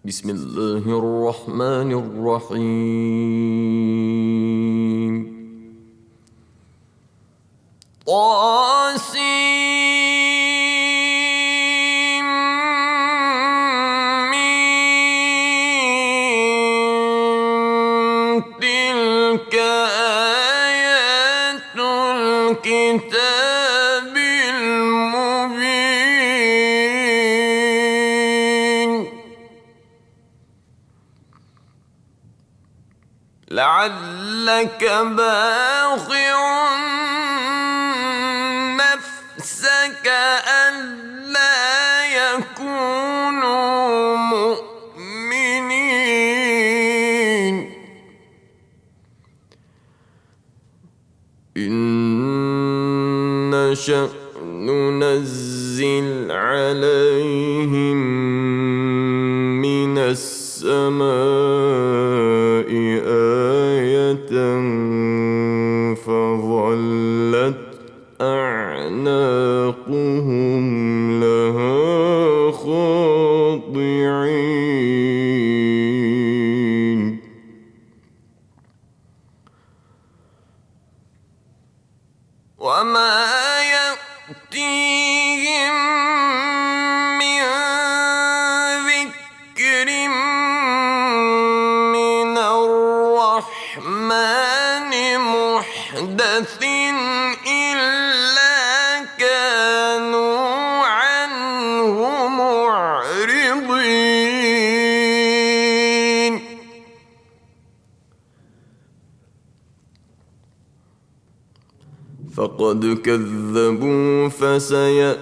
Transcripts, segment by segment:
بسم الله الرحمن الرحيم طاسيم تلك آيات الكتاب المبين لعلك باخع نفسك ألا يكونوا مؤمنين إن نشأ ننزل عليهم من السماء آية فظلت أعناقهم لها خاضعين وما يأتيهم من ذكر من الرحمن محدث إلا كانوا عنه معرضين فقد كذبوا فسيأتيهم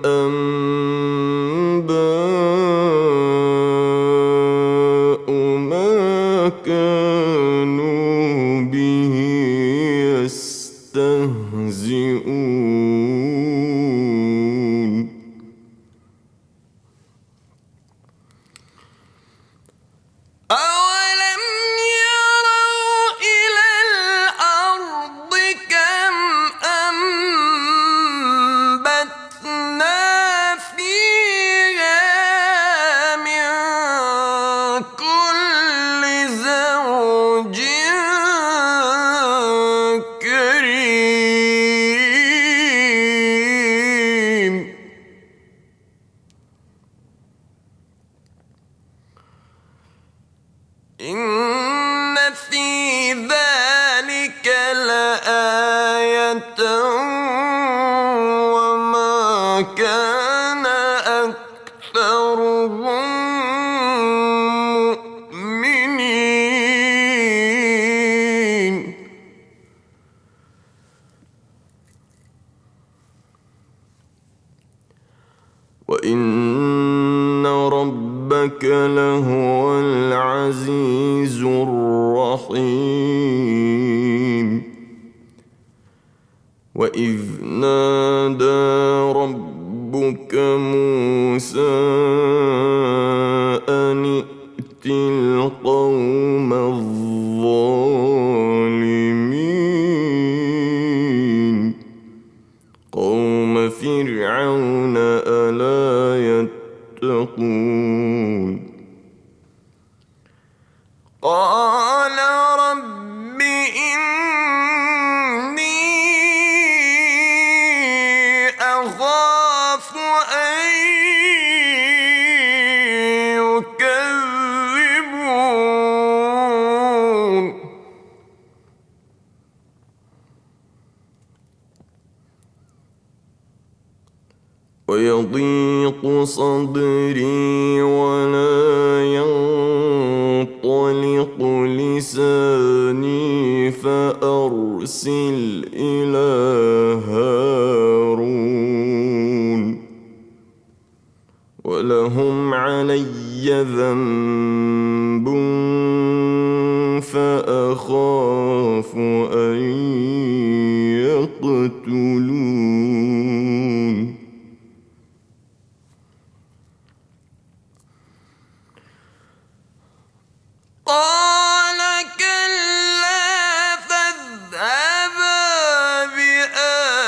أنباء ما كانوا به يستهزئون أولم يروا إلى الأرض كم أنبتنا فيها من كل زوج كريم إن في ذلك لآية وما كان أكثرهم مؤمنين وإن ربك لهو العزيز الرحيم وإذ نادى ربك موسى أن ائت القوم الظالمين قوم فرعون ألا يتقون قال رب إني أخاف أن يكذبون ويضيق صدري ولا ينطلق لساني فأرسل إلى هارون ولهم علي ذنب فأخاف أن يقتلون قال كلا فاذهبا بآياتنا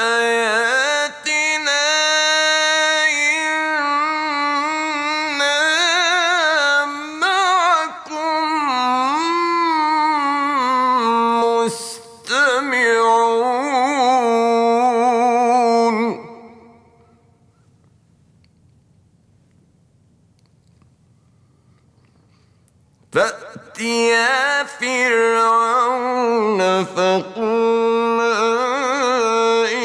فأتيا فرعون فقولا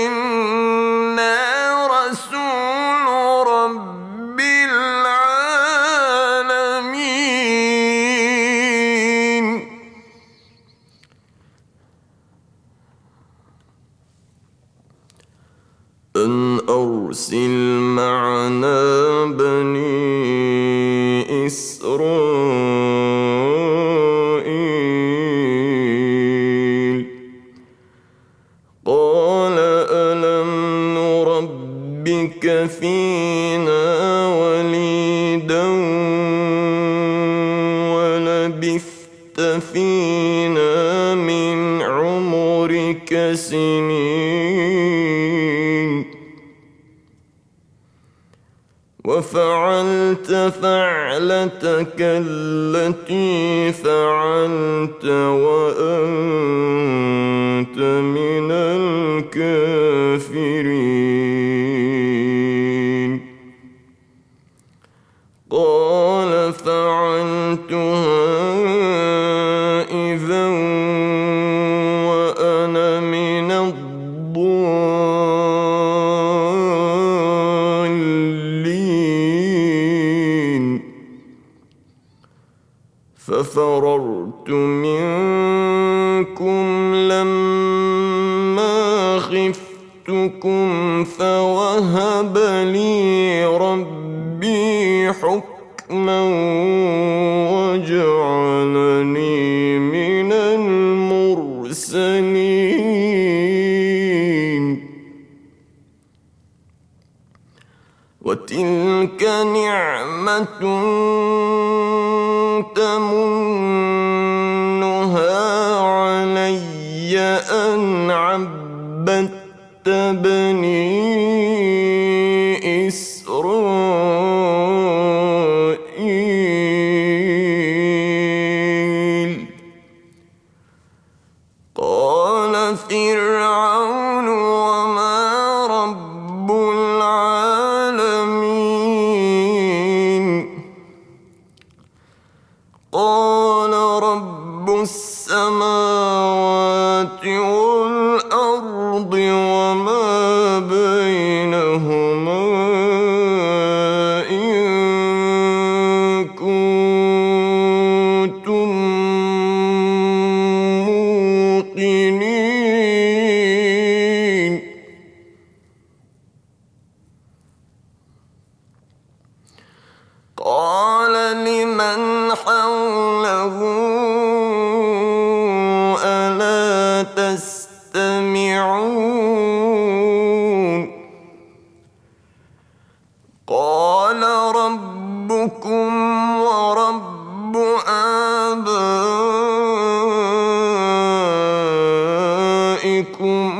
إنا رسول رب العالمين أن أرسل معنا بني إسرائيل قال ألم نربك فينا وليدا ولبثت فينا من عمرك سنين وفعلت فعلتك التي فعلت وأنت من الكافرين قال فعلتها إذا وأنا من الضالين ففررت منكم لما خفتكم فوهب لي ربي حكما وجعلني من المرسلين وتلك نعمة تمنها علي أن عبدت بني إسرائيل قال فرعون وما رب العالمين قال رب السماوات والأرض وما بينهما إن كنتم موقنين قال لمن حوله ألا تستمعون قال ربكم ورب آبائكم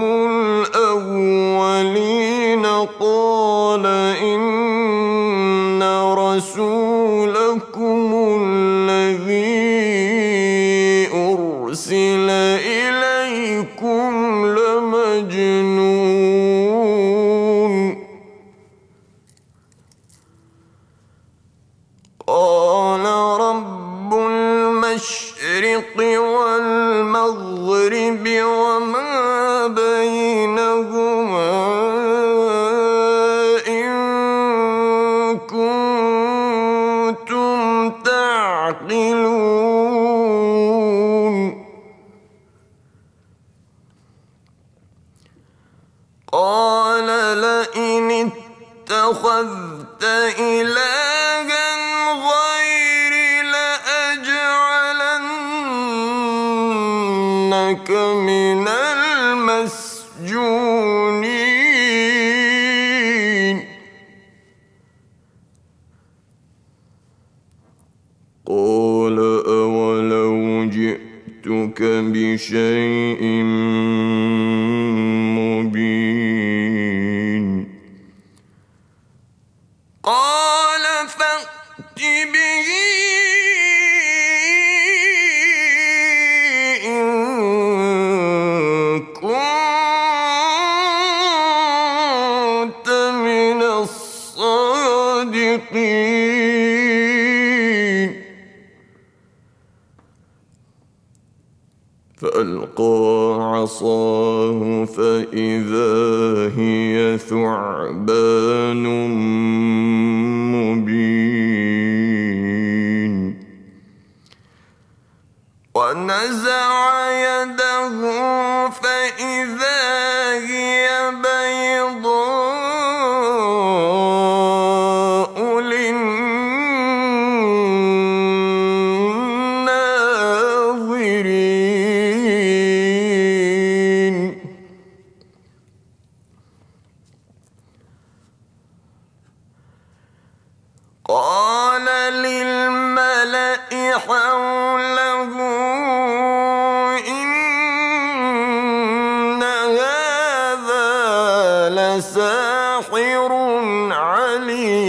الأولين قال إن رسولكم الذي أرسل إليكم لمجنون قال رب المشرق والمغرب وما بينهما إن كنتم تعقلون قال لئن اتخذت إلها غيري لأجعلنك من المسجونين قال أولو جئتك بشيء مبين قال فأت به إن كنت من الصادقين فألقى عصاه فإذا هي ثعبان مبين ونزع يده فإذا هي بيضاء للناظرين قال للملأ حوله إن هذا لساحر عليم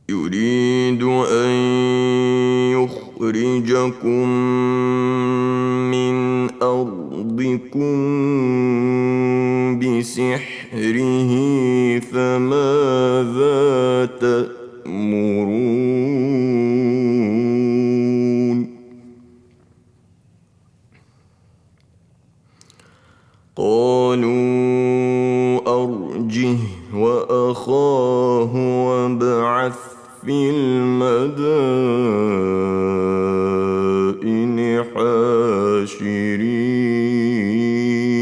يريد أن يخرجكم من أرضكم بسحره فماذا تأمرون قالوا أرجه وأخاه وابعث في المدائن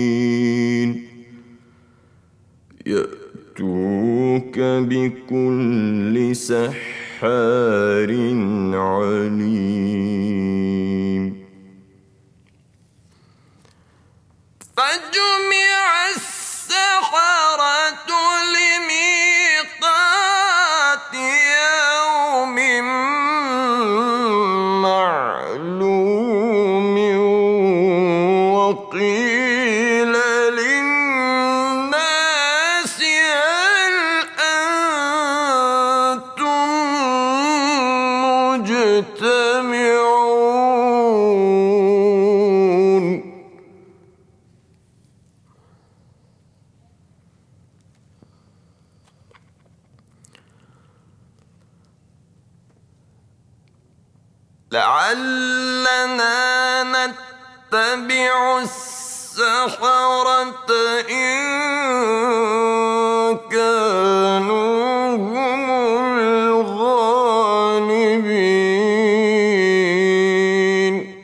حاشرين يأتوك بكل سحار عليم فجمع السحرة لميقات يوم معلوم وقيل للناس هل أنتم مجتمعون لعلنا نتبع السحرة إن كانوا هم الغالبين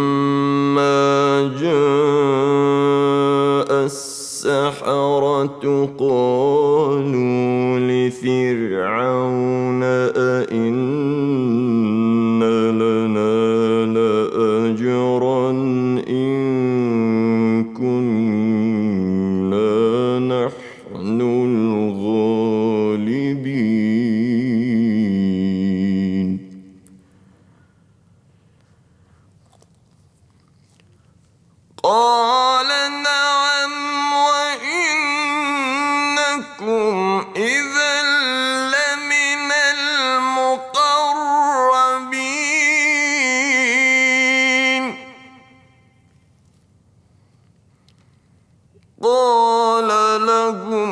فلما جاء السحرة قالوا لفرعون أئن لنا لأجرا إن كنا نحن الغالبين قال نعم وإنكم إذا لمن المقربين قال لهم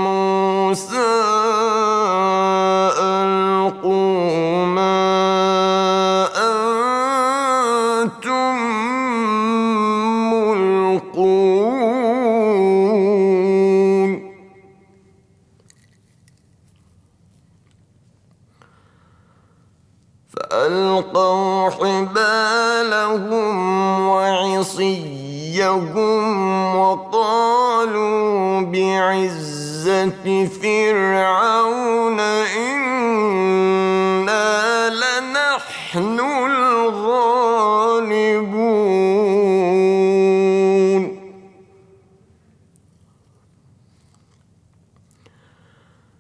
موسى ألقوا ما أنتم ملقون فألقوا حبالهم وعصيهم وقالوا بعزة فرعون إنا لنحن الغالبون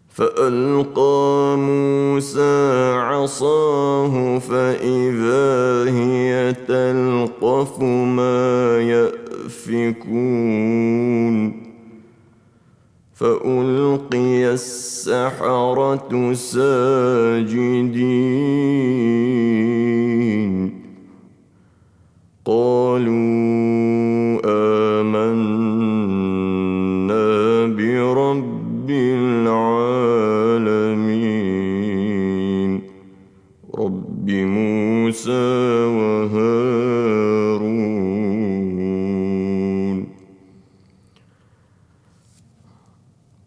فألقى موسى عصاه فإذا هي تلقف ما يأفكون فألقي السحرة ساجدين قالوا برب العالمين رب موسى وهارون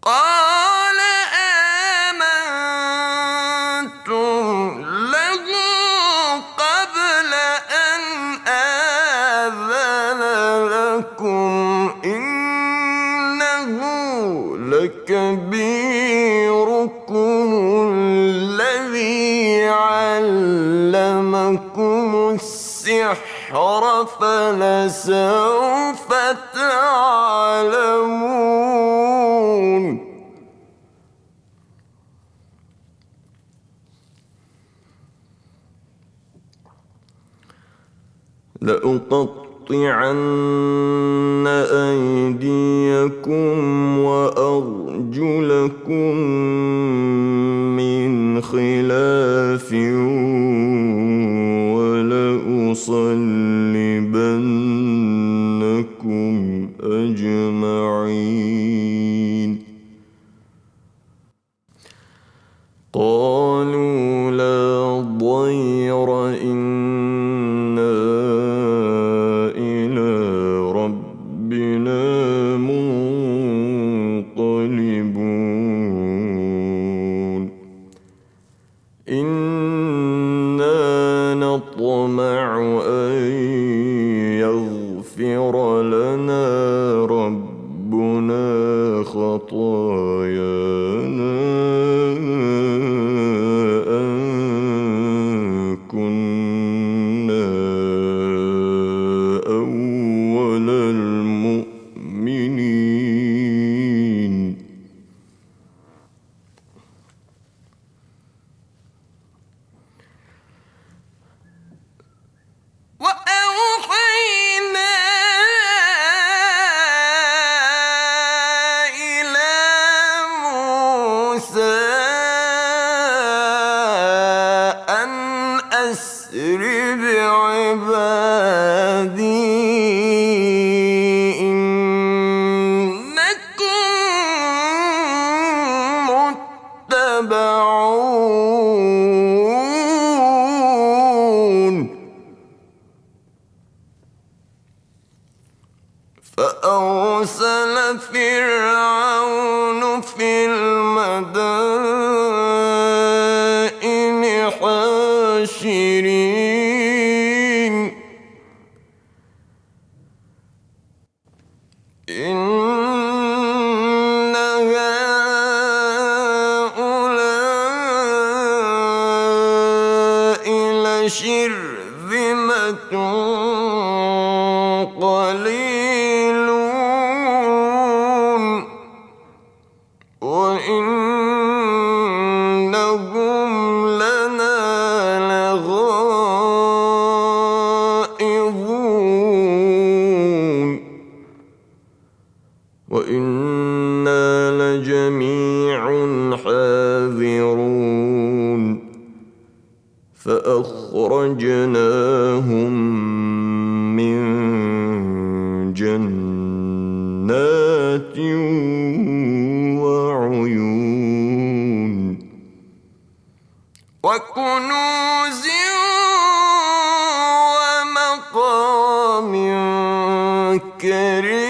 قال آمنتم له قبل أن آذن لكم إنه لكبيركم الذي علمكم السحر فلسوف تعلمون لأقطعن أيديكم وأرجلكم من خلاف ولأصلبنكم أجمعين قالوا لا ضير إنا إلى ربنا منقلبون إنا نطمع أن يغفر لنا ربنا خطايانا أن كنا أول المؤمنين وأوحينا إلى موسى أن أسر بعبادي إنكم متبعون فأرسل فرعون في المدائن حاشرين إن هؤلاء لشرذمة قليلون وإنهم لنا لغائظون وإنا لجميع حاذرون فأخرجناهم من جنات وعيون وكنوز ومقام كريم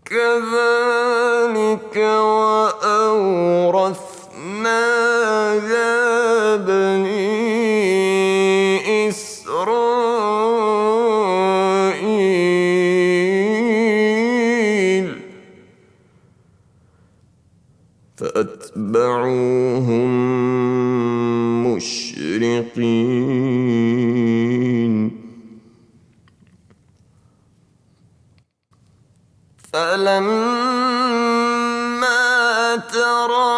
كذلك وأورثناها بني إسرائيل فأتبعوهم مشرقين فلما تراءى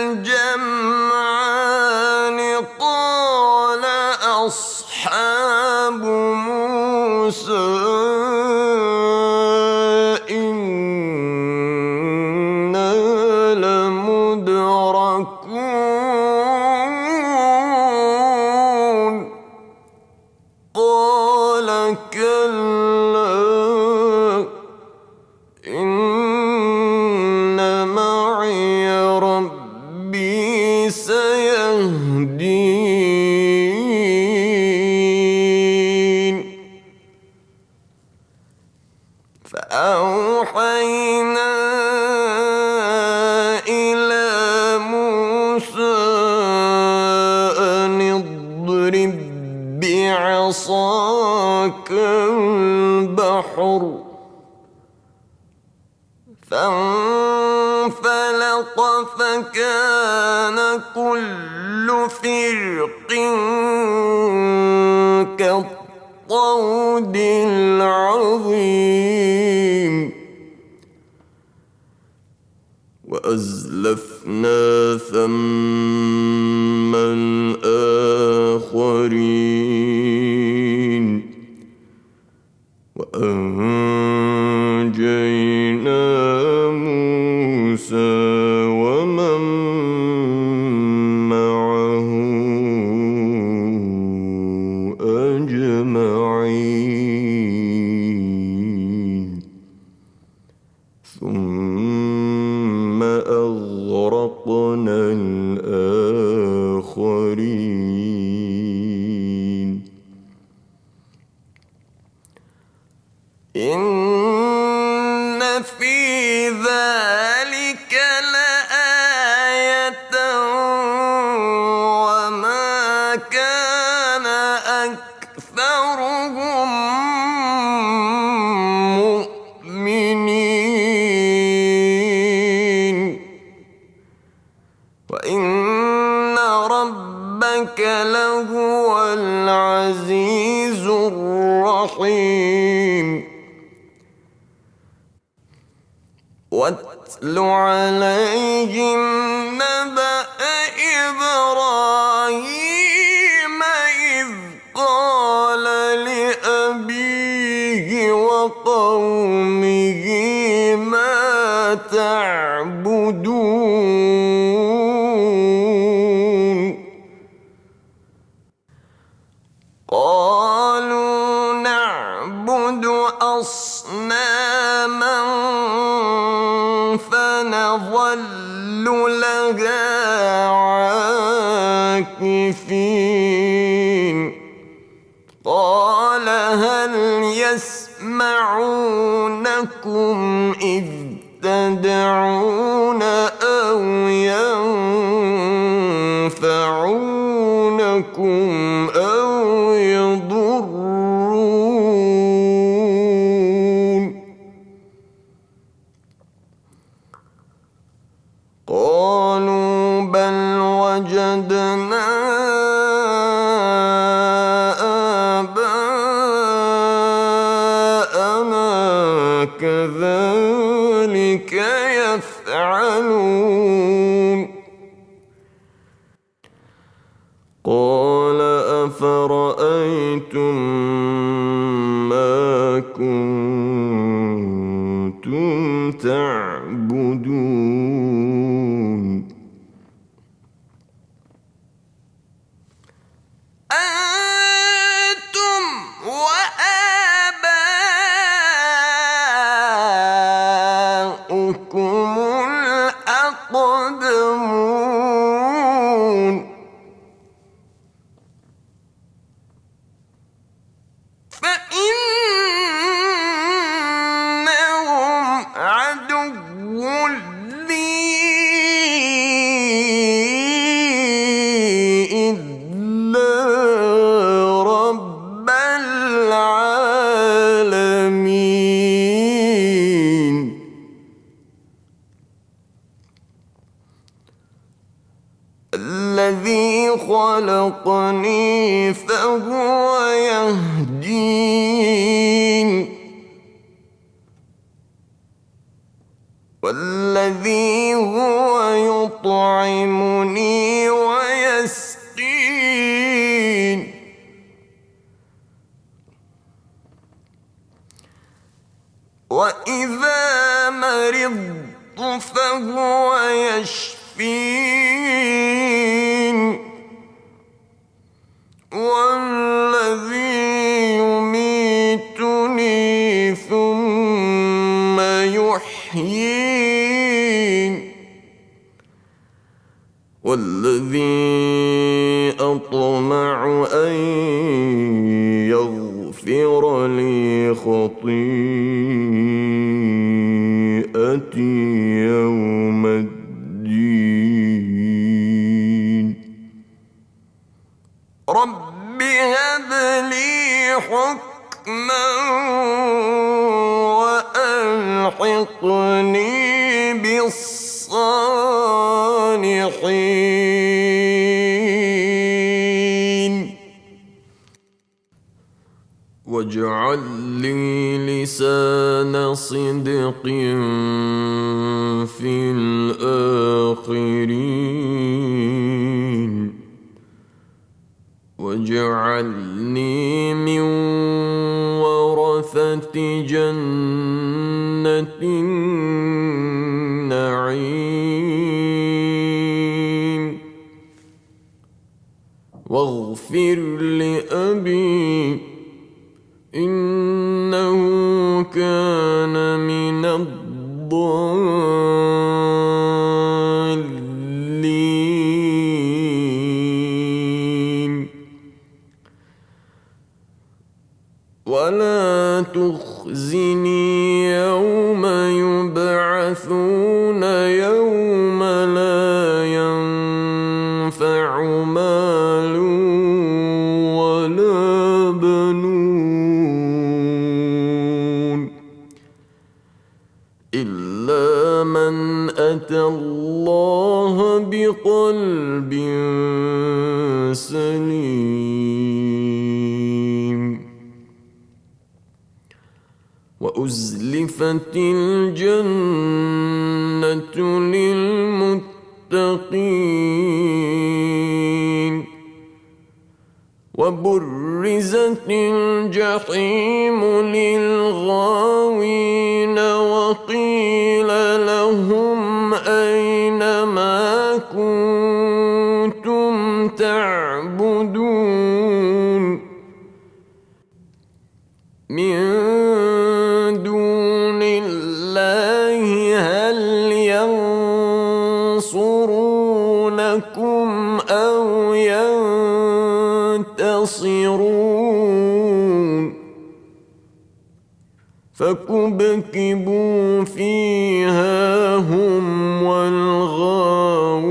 الجمعان قال أصحاب موسى إنا لمدركون قال كلا إن معي ربي سيهدين فأوحينا إلى موسى أن اضرب بعصاك البحر فانفلق فكان كل فرق كالطود العظيم وأزلفنا ثم الآخرين وأنجينا موسى ومن معه أجمعين ثم أغرقنا الآخرين إن في ذلك لآية وما كان أكثرهم مؤمنين وإن ربك لهو العزيز الرحيم واتل عليهم نبأ إبراهيم إذ قال لأبيه وقومه ما تعبدون قالوا نعبد أصناما فنظل لها عاكفين قال هل يسمعونكم إذ تدعون أو ينفعونكم أو يضرون قالوا بل وجدنا آباءنا كذلك يفعلون قال أفرأيتم ما كنتم تعبدون أنتم وآباؤكم الأقدمون فإنهم عدو لي إلا رب العالمين الذي خلقني فهو يهدين والذي هو يطعمني ويسقين وإذا مرضت فهو يشفين والذي يميتني يحيين والذي أطمع أن يغفر لي خطيئتي يوم الدين رب هب لي حكما وألحقني بالصالحين واجعل لي لسان صدق في الآخرين واجعلني من ورثة جنة النعيم واغفر لأبي إنه كان من الضالين ولا تخزني يوم يبعثون يوم لا ينفع مال ولا بنون إلا من أتى الله بقلب سليم وأزلفت الجنة للمتقين وبرزت الجحيم للغاوين وقيل لهم أين ما كنتم تعبدون من دون الله هل ينصرونكم أو ينتصرون فكبكبوا فيها هم والغاوون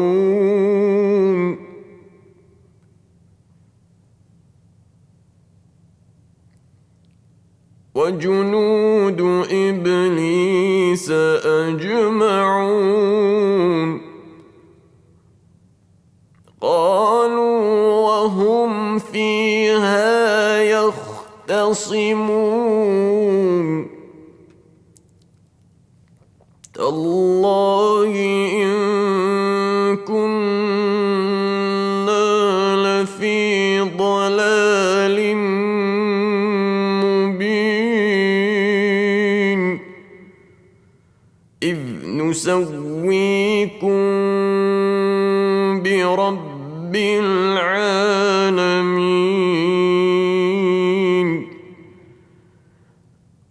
وجنود إبليس أجمعون قالوا وهم فيها يختصمون تالله إن كنا لفي ضلال مبين إذ نسويكم برب العالمين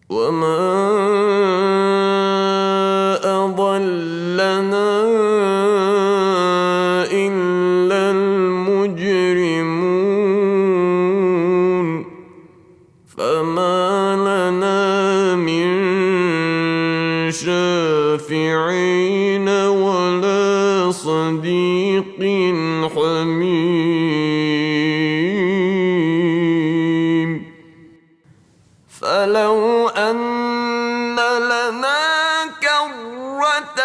وما أضلنا إلا المجرمون فما لنا من شافعين ولا صديق حميم فلو أن لنا كرة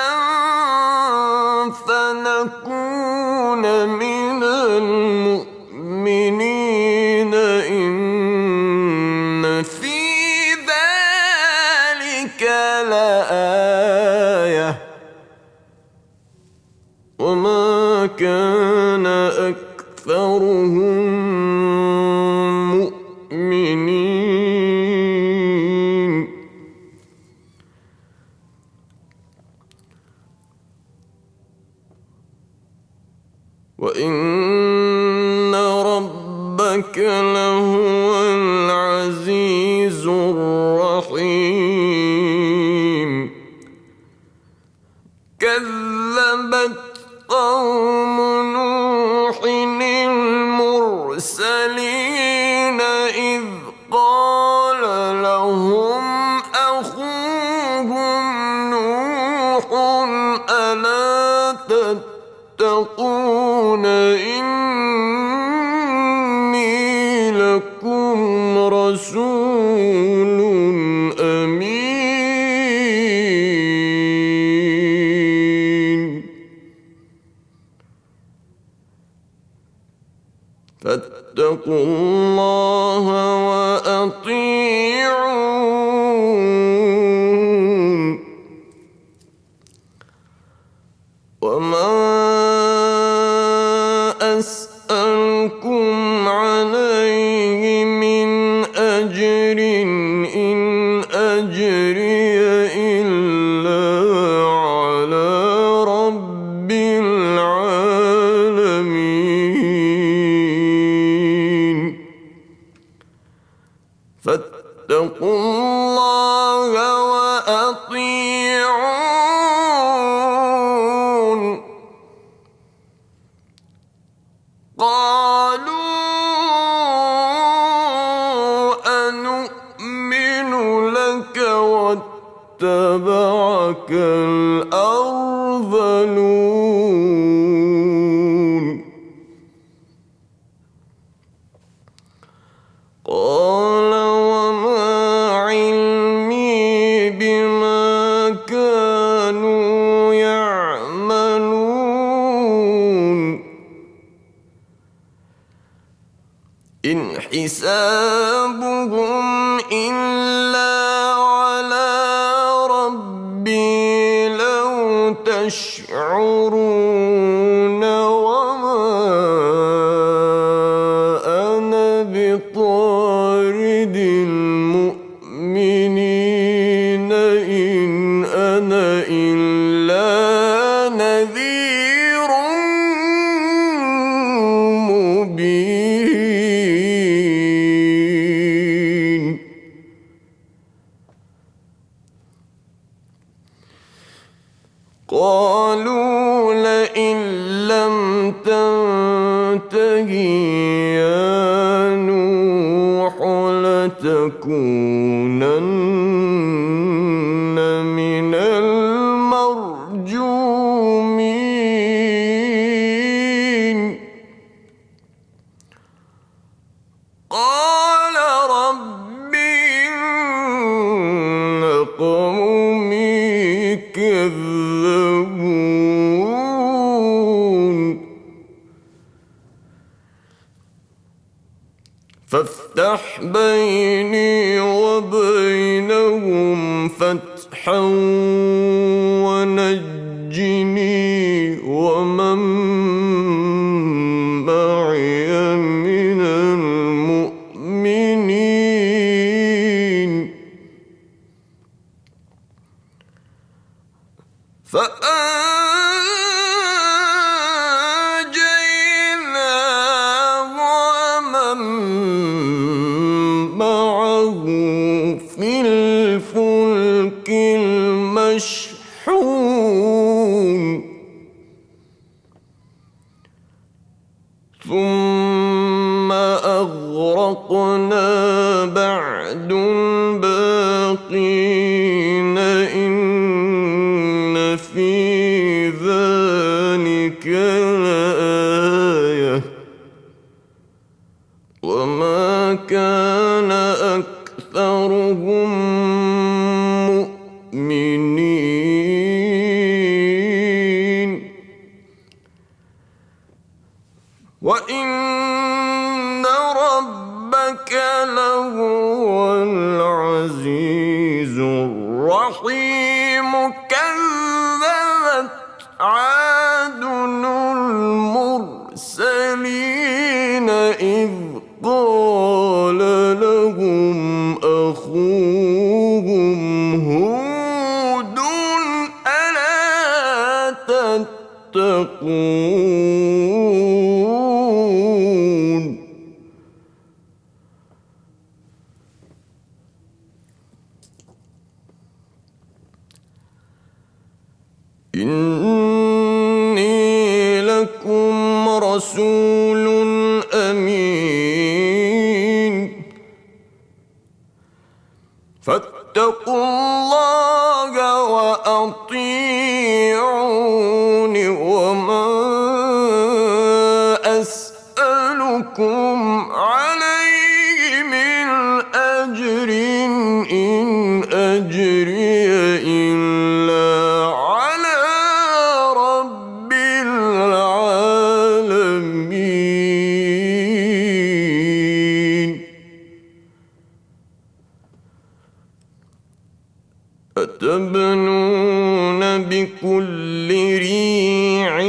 فنكون من المؤمنين إن في ذلك لآية وما كان أكثرهم مؤمنين وإن ربك لهو العزيز الرحيم أمين فاتقوا الله وأطيعون وما أسألكم عليه من أجر إن أجري إلا على رب العالمين فاتقوا الله وأطيعون قالوا أنؤمن لك واتبعك الأرذلون قال وما علمي بما كانوا يعملون إن حسابهم إلا على ربي لو تشعرون وما أنا بطارد المؤمنين إن أنا إلا نذير مبين قالوا لئن لم تنته يا نوح لتكونن من المرجومين قال رب إن قومي كذبون فافتح بيني وبينهم فتحا ونجني ومن معي من المؤمنين فأنجيناه ومن معه في الفلك المشحون ثم أغرقنا بعد الباقين إن في ذلك لآية وما كان أكثرهم مؤمنين وإن ربك لهو العزيز الرحيم كذبت عاد المرسلين إذ قال لهم أخوهم هود ألا تتقون إني لكم رسول أمين فاتقوا الله وأطيعون وما أسألكم عليه من أجر إن أجري إلا على رب العالمين أتبنون بكل ريع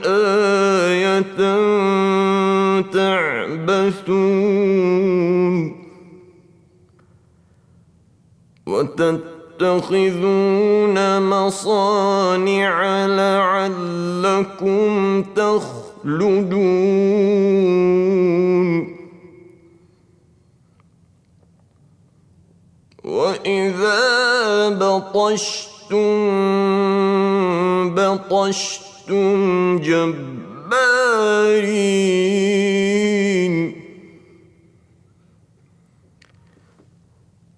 آية تعبثون وتتخذون مصانع لعلكم تخلدون وإذا بطشتم جبارين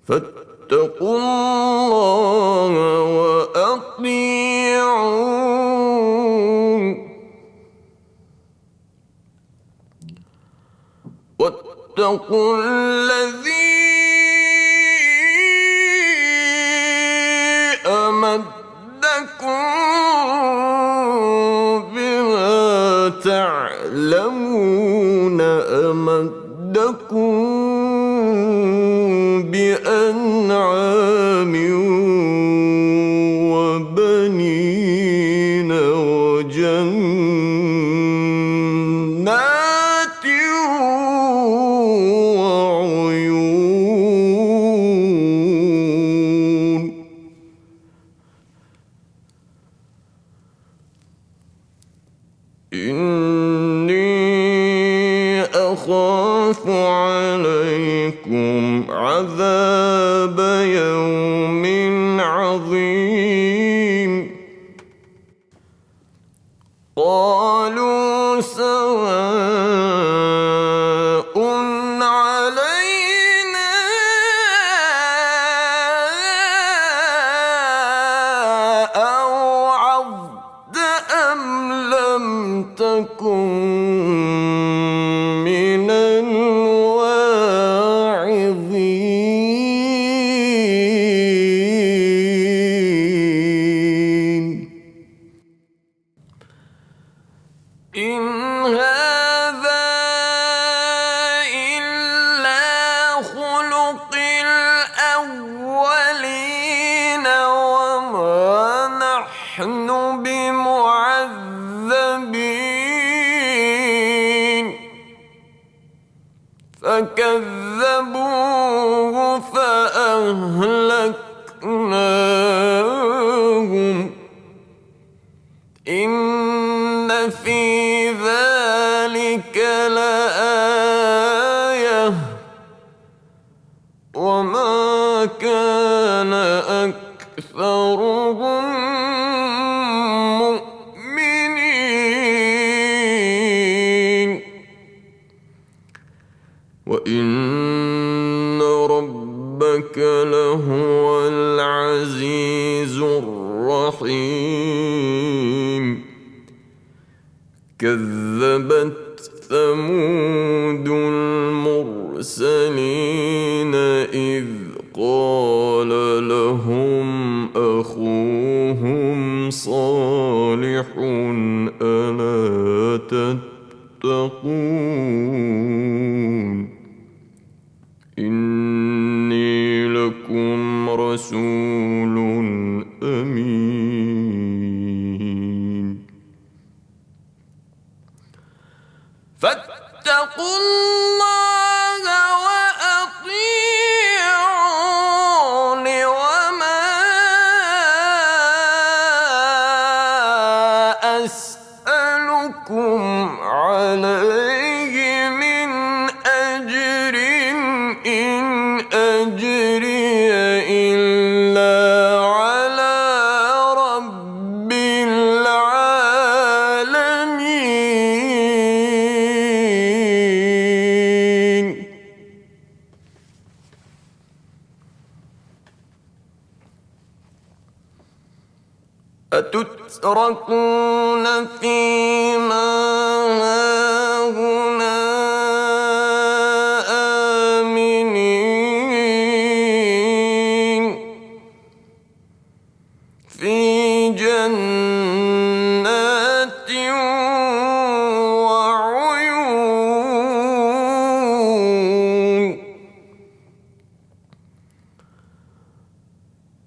فاتقوا الله وأطيعون واتقوا الذي أمدكم بما تعلمون أمدكم بأنعام وبنين وجنات وعيون إني أخاف عليكم عذاب يوم عظيم قالوا سواء علينا أوعظت أم لم تكن من الواعظين إن هذا إلا خلق الأولين وما نحن بمعذبين فكذبوه فأهلكناهم إن في ذلك لآية وما كان أكثرهم مؤمنين وإن ربك لهو العزيز الرحيم كذبت ثمود المرسلين إذ قال لهم أخوهم صالح ألا تتقون إني لكم رسول أمين فاتقوا الله وأطيعون وما أسألكم عليه من أجر إن أجري إلا على رب العالمين أتتركون فيما هاهنا آمنين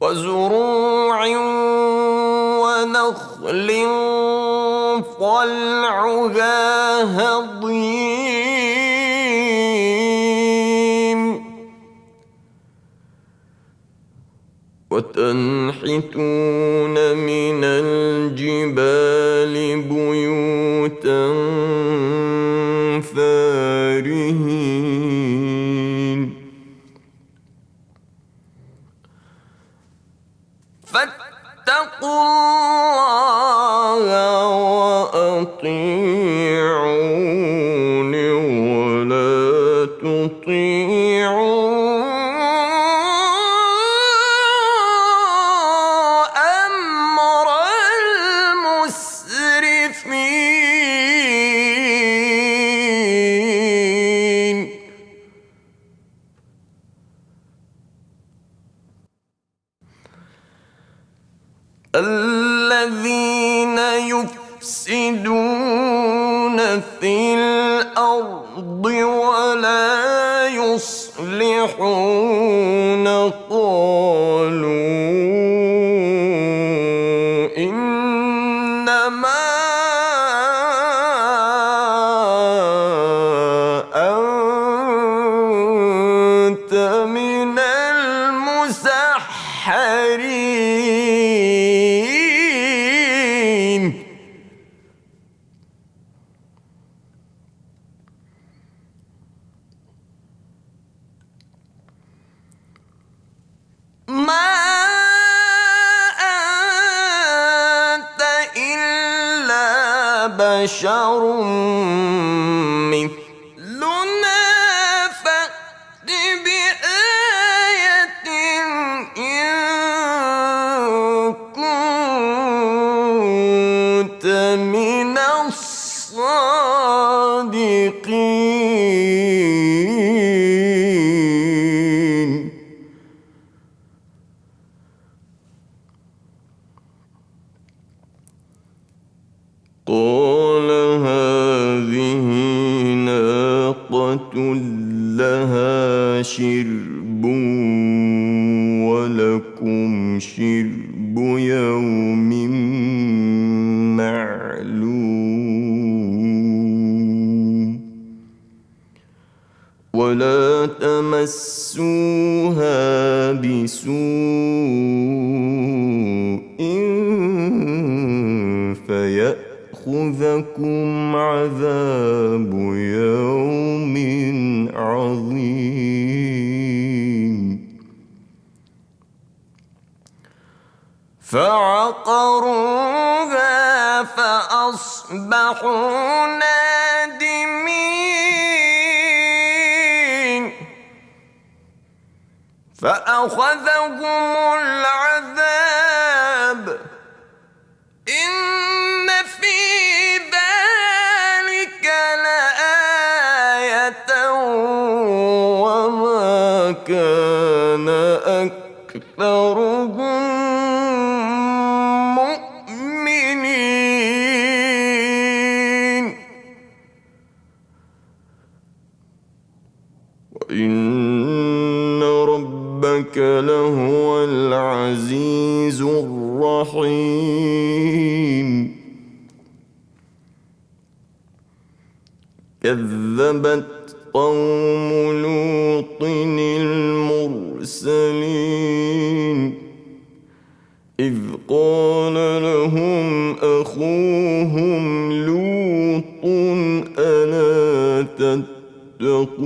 وزروع ونخل طلعها هضيم وتنحتون من الجبال بيوتا فارهين فاتقوا الله وأطيعون ولا تطيعوا أمر المسرفين الذين يفسدون في الأرض ولا يصلحون قالوا إنما أنت من المسحرين ما أنت إلا بشر مثلنا فأت بآية إن كنت من الصادقين قال هذه ناقة لها شرب ولكم شرب يوم معلوم ولا تمسوها بسوء فيأخذكم عذاب يوم عظيم فعقروها فأصبحوا نادمين فأخذهم العذاب إن في ذلك لآية وما كان أكثرهم مؤمنين وإن ربك لهو العزيز الرحيم كذبت قوم لوط المرسلين إذ قال لهم أخوهم لوط ألا تتقون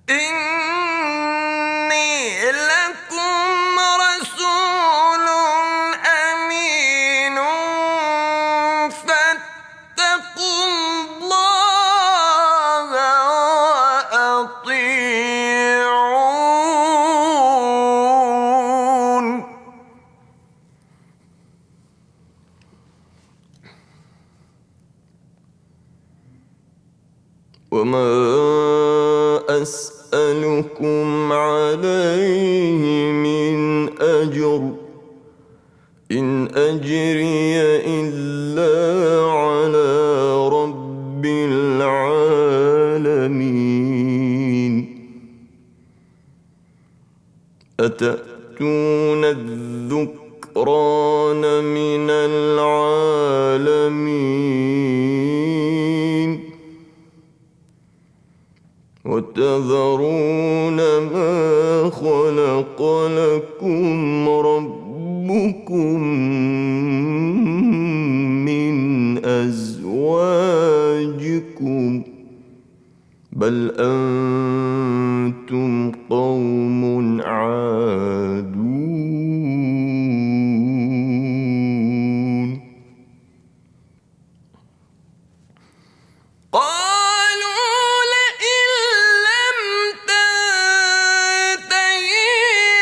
إني لكم رسول أمين فاتقوا الله وأطيعون وما أسألكم عليه من أجر إن أجري إلا على رب العالمين أتأتون الذكران من العالمين وتذرون ما خلق لكم ربكم من أزواجكم بل أنتم قوم عادون قالوا لئن لم تنته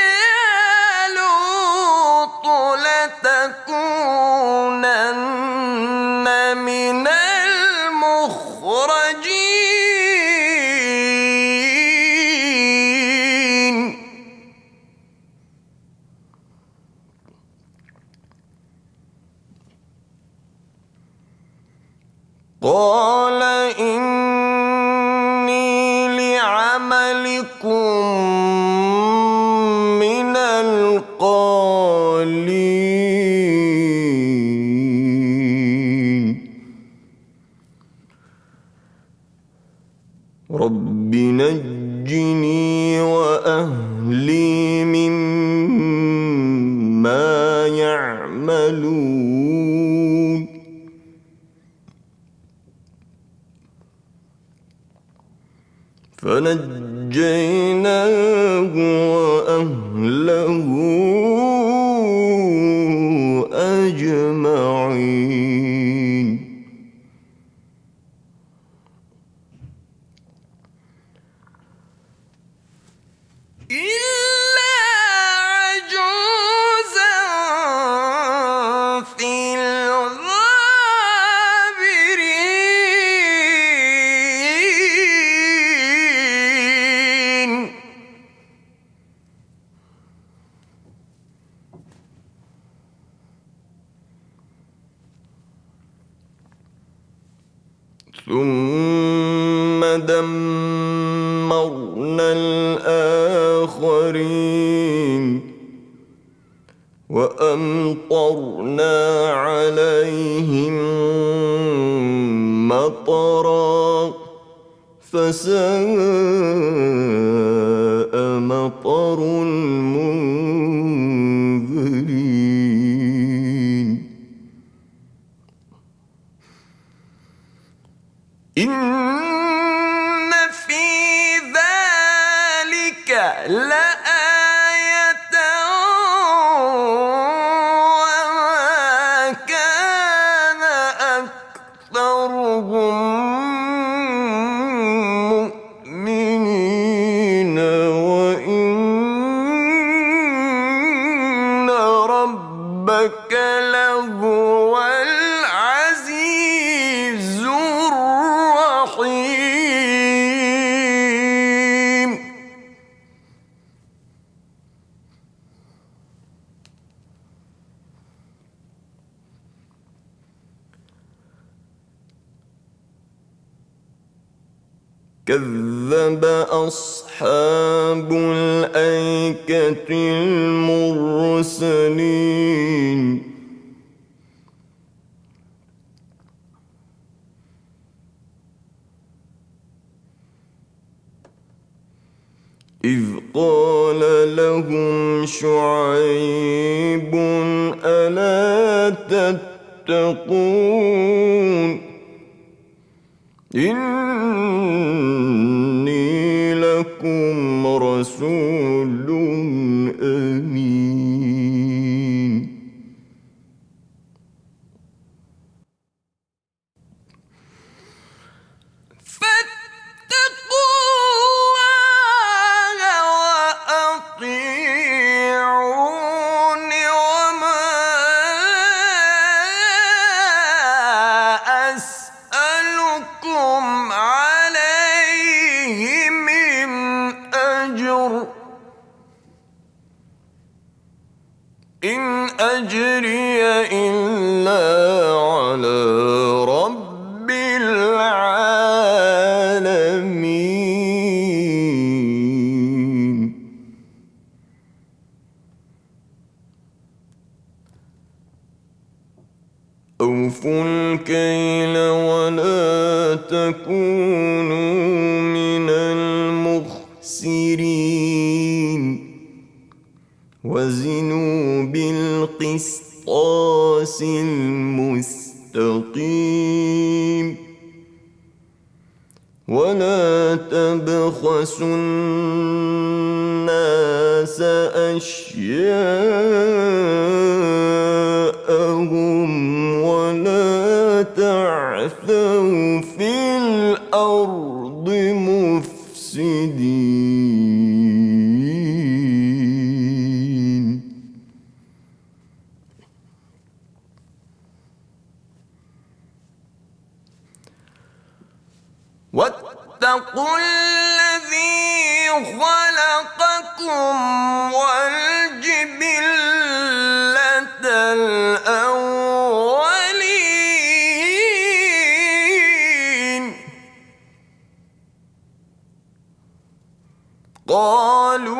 يا لوط لتكونن من المخرجين قال إني لعملكم من القالين رب نجني وأهلي مما يعملون فنجيناه وأهله أجمعين إلا عجوزا في الغابرين ثم دمرنا الآخرين وأمطرنا عليهم مطرا فساء مطر المنذرين إن في ذلك لآية وما كان أكثرهم مؤمنين وإن ربك لهو العزيز الرحيم كذب أصحاب الأيكة المرسلين إذ قال لهم شعيب ألا تتقون إني لكم رسول أمين فاتقوا الله وأطيعون وما أسألكم عليه من أجر إن أجري إلا على رب العالمين أوفوا الكيل ولا تكونوا من المخسرين وزنوا بالقسطاس المستقيم ولا تبخسوا الناس أشياءهم ولا تعثوا في الأرض مفسدين واتقوا الذي خلقكم والجبلة الأولين قالوا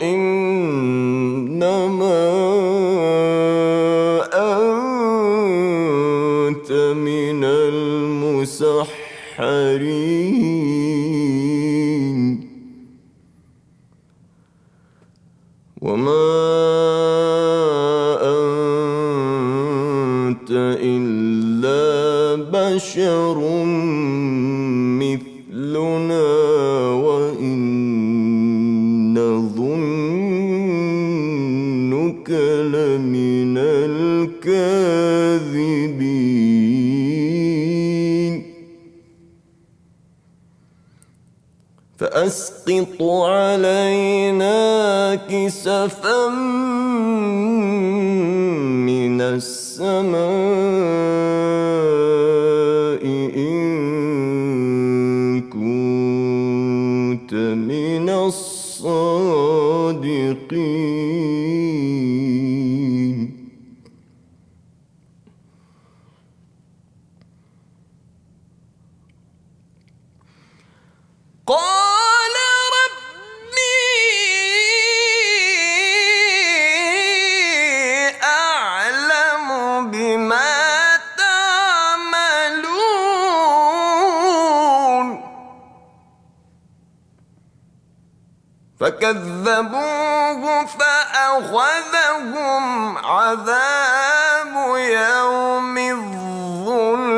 إنما أنت من المسحرين وما أنت إلا بشر مثلنا وإن نظنك لمن الكاذبين فأسقط علينا كسفا من السماء إن كنت من الصادقين قال ربي أعلم بما تعملون فكذبوه فأخذهم عذاب يوم الظلة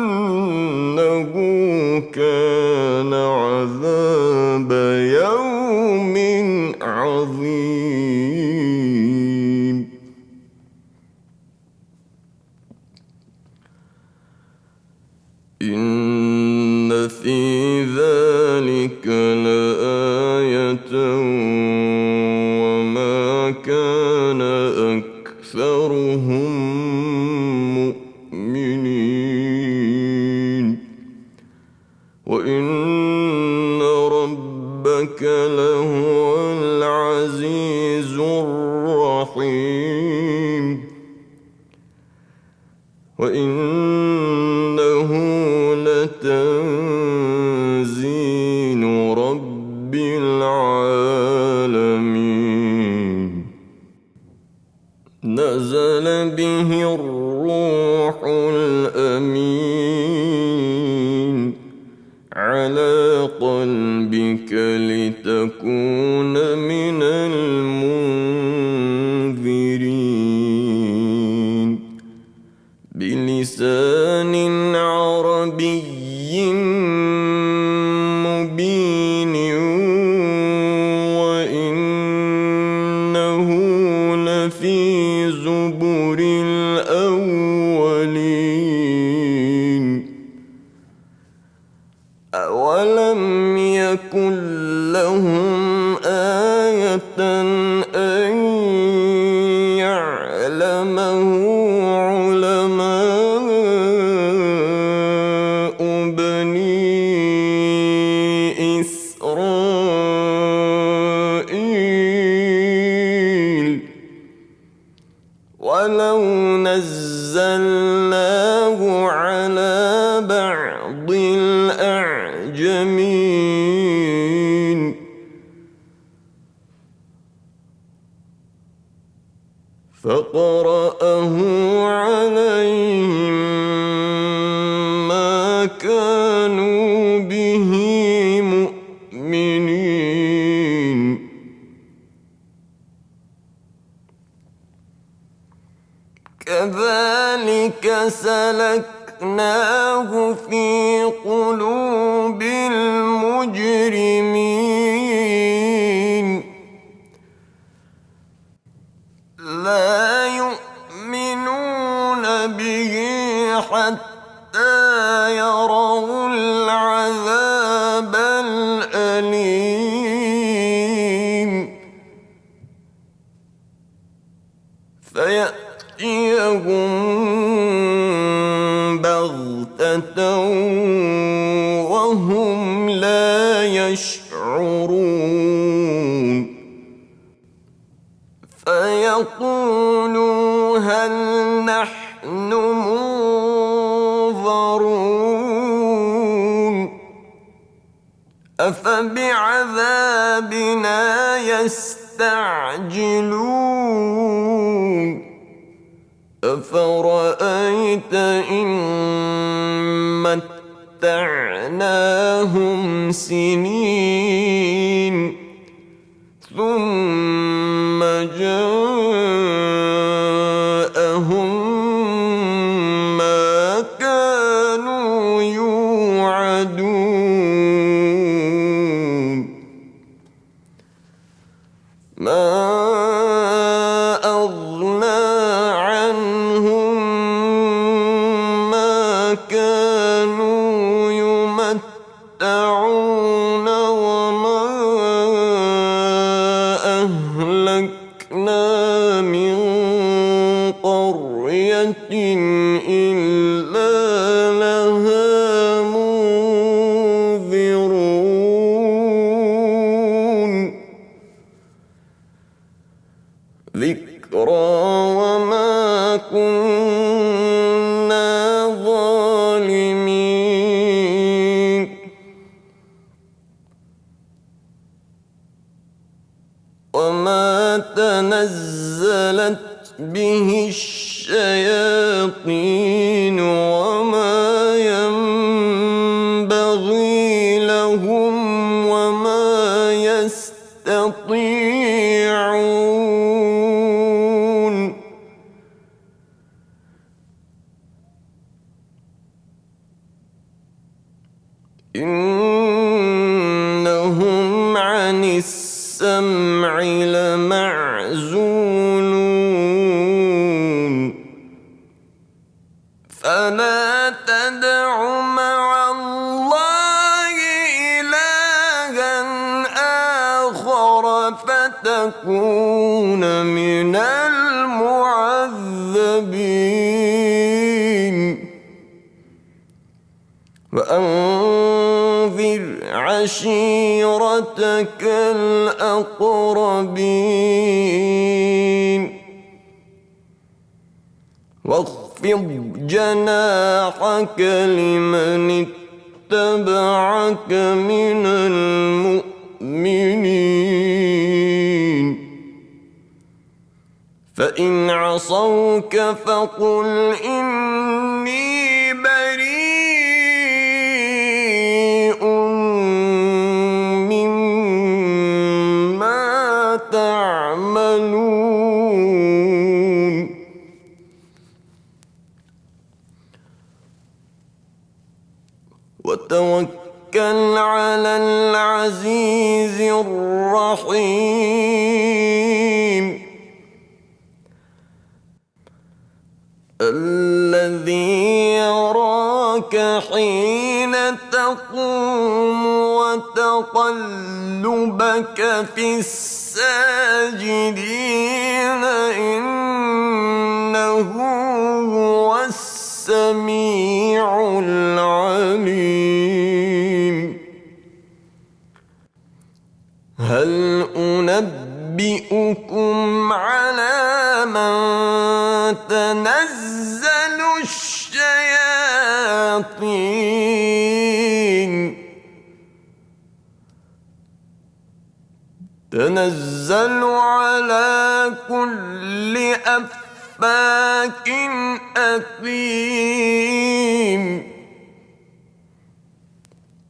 إنه كان عذاب يوم عظيم إن في ذلك لآية وما كان أكثرهم مؤمنين وإن ربك لهو العزيز الرحيم وإنه لتنزيل رب العالمين نزل به الروح الأمين على قلبك لتكون من المنذرين بلسان عربي مبين وإنه لفي زبر الأولين أولم يكن لهم آية أن يعلمه علماء بني إسرائيل ولو نزلناه على بعض الأعجمين سلكناه في قلوب المجرمين لا يؤمنون به حتى يروا العذاب الأليم فيأتيهم بغتة وهم لا يشعرون فيقولوا هل نحن منظرون أفبعذابنا يستعجلون أفرأيت إن متعناهم سنين ثم جاءهم ما كانوا يوعدون ما أغنى عنهم ما كانوا يمتعون وما أهلكنا من قرية إلا لها منذرون ذكرى وما كنا ظالمين وما تنزلت به الشياطين وما ينبغي لهم وما يستطيعون إنهم عن السمع لمعزولون فلا تدع مع الله إلها آخر فتكون من المعذبين وأنذر عشيرتك الأقربين واخفض جناحك لمن اتبعك من المؤمنين فإن عصوك فقل إني بريء مما تعملون وتوكل على العزيز الرحيم الذي يراك حين تقوم وتقلبك في الساجدين إنه هو السميع العليم هل أنبئكم على من تنزل الشياطين تنزل على كل أفاك أثيم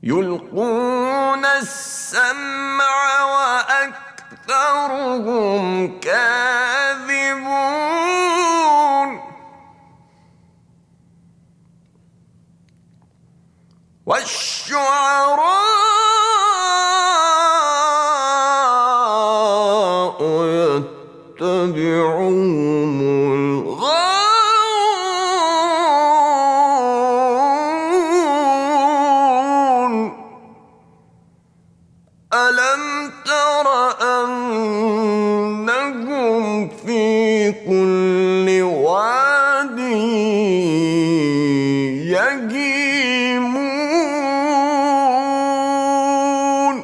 يلقون السمع وأكثرهم كاذبون والشعراء يتبعهم الغاوون ألم تر أنهم في كل واد يهيمون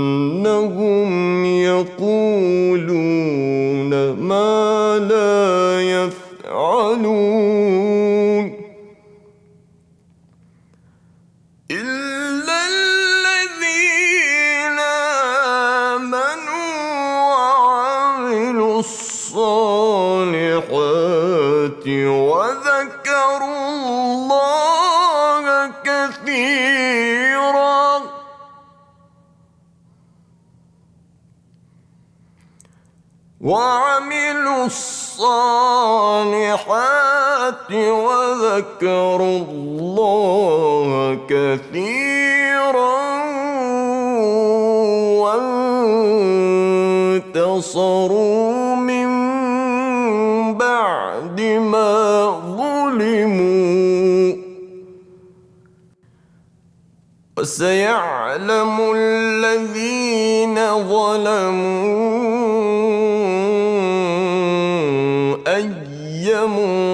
وأنهم يقولون ما لا يفعلون إلا الذين آمنوا وعملوا الصالحات وذكروا الله كثيرا وانتصروا من بعد ما ظلموا وسيعلم الذين ظلموا أي منقلب